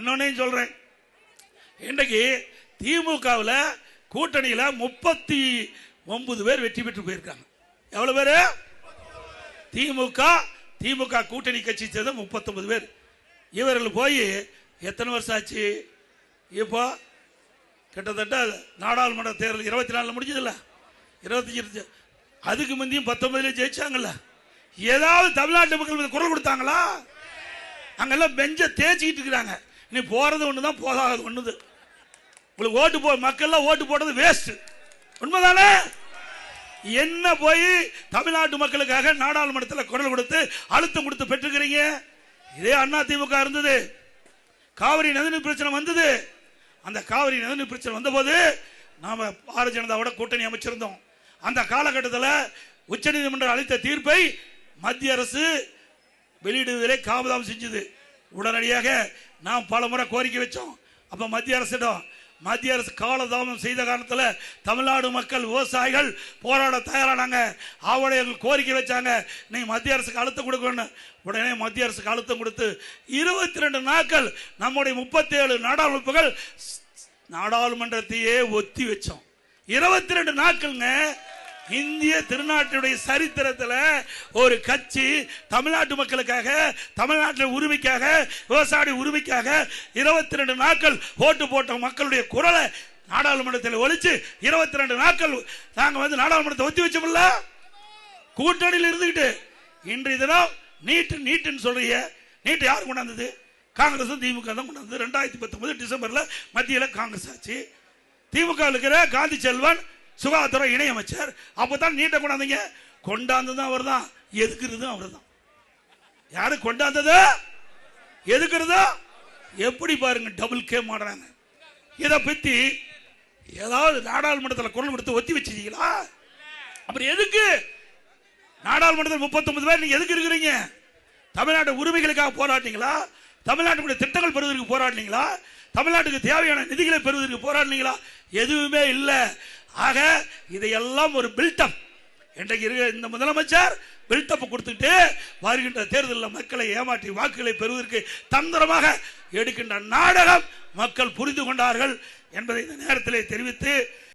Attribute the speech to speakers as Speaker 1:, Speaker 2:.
Speaker 1: இன்னொன்னையும் சொல்றேன். இன்றைக்கு திமுகவில் கூட்டணியில் 39 பேர் வெற்றி பெற்று போயிருக்காங்க. எவ்வளவு பேரு? திமுக கூட்டணி கட்சி சேர்ந்த 39 பேர். இவர்கள் போய் எத்தனை வருஷம் ஆச்சு? இப்போ கிட்டத்தட்ட நாடாளுமன்ற தேர்தல் 24 முடிஞ்சதில்ல, 25. அதுக்கு முந்தையும் 19 ஜெயிச்சாங்கல்ல. ஏதாவது தமிழ்நாட்டு மக்கள் குரல் கொடுத்தாங்களா? அங்கெல்லாம் பெஞ்ச தேய்ச்சிக்கிட்டு இருக்கிறாங்க. நீ போறது ஒண்ணுதான், போகாதது ஒண்ணுது. உங்களுக்கு ஓட்டு மக்கள் ஓட்டு போடுறது வேஸ்ட். உண்மைதானே? என்ன போய் தமிழ்நாட்டு மக்களுக்காக நாடாளுமன்றத்தில் குரல் கொடுத்து அழுத்தம் கொடுத்து பெற்றுக்கிறீங்க? இதே அண்ணா திமுக இருந்தது, காவிரி நதிநீர் பிரச்சனை வந்தது. அந்த காவிரி நதிநீர் பிரச்சனை வந்த போது நாம பாரதிய ஜனதாவோட கூட்டணி அமைச்சிருந்தோம். அந்த காலகட்டத்தில் உச்சநீதிமன்றம் அளித்த தீர்ப்பை மத்திய அரசு வெளியிடுவதிலே காபதாம் செஞ்சது. உடனடியாக நாம் பல முறை கோரிக்கை வச்சோம். அப்ப மத்திய அரசு காலதாமம் செய்த காரணத்தில் தமிழ்நாடு மக்கள் விவசாயிகள் போராட தயாரானாங்க. ஆவணங்கள் கோரிக்கை வச்சாங்க, நீங்க மத்திய அரசுக்கு அழுத்தம் கொடுக்கணும். உடனே மத்திய அரசுக்கு அழுத்தம் கொடுத்து 22 நாட்கள் நம்முடைய 37 நாடாளுமன்றங்கள் நாடாளுமன்றத்தையே ஒத்தி வச்சோம். 22 நாட்கள்ங்க. இந்திய திருநாட்டுடைய சரித்திரத்தில் ஒரு கட்சி தமிழ்நாட்டு மக்களுக்காக, தமிழ்நாட்டின் உரிமைக்காக, விவசாய உரிமைக்காக 22 நாட்கள் ஓட்டு போட்ட மக்களுடைய குரலை நாடாளுமன்றத்தில் ஒழிச்சு 22 நாட்கள் நாங்க நாடாளுமன்றத்தை ஒத்தி வச்சோம்ல, கூட்டணியில் இருந்துகிட்டு. இன்றைய தினம் நீட்டுன்னு சொல்றீங்க. நீட்டு யார் கொண்டாந்தது? காங்கிரஸ் திமுக தான் கொண்டாந்தது. 2019 டிசம்பர்ல மத்தியில் காங்கிரஸ் ஆச்சு. திமுக இருக்கிற காந்தி செல்வன் சுகாதார இணையமைச்சர். அப்பதான் நீட்டை கொண்டாந்தீங்க. கொண்டாந்தது அவர் தான், எதுக்குறது அவர் தான். யாரு கொண்டாந்தது, எதுக்குறதோ எப்படி பாருங்க, டபுள் கேம் ஆடுறாங்க. இதை பத்தி ஏதாவது நாடாளுமன்றத்தில் குரல் கொடுத்து ஒத்தி வச்சிருக்கீங்களா? அப்புறம் எதுக்கு நாடாளுமன்றத்தில் 39 பேர் நீங்க எதுக்கு இருக்கிறீங்க? தமிழ்நாட்டு உரிமைகளுக்காக போராட்டீங்களா? தமிழ்நாட்டுடைய திட்டங்கள் பெறுவதற்கு போராடினீங்களா? தமிழ்நாட்டுக்கு தேவையான நிதிகளை பெறுவதற்கு போராடினீங்களா? எதுவுமே இல்லை. ஆக இதையெல்லாம் ஒரு பில்டப். இன்றைக்கு இந்த முதலமைச்சர் பில்டப் கொடுத்துட்டு வருகின்ற தேர்தலில் மக்களை ஏமாற்றி வாக்குகளை பெறுவதற்கு தந்திரமாக எடுக்கின்ற நாடகம் மக்கள் புரிந்து கொண்டார்கள் என்பதை இந்த நேரத்திலே தெரிவித்து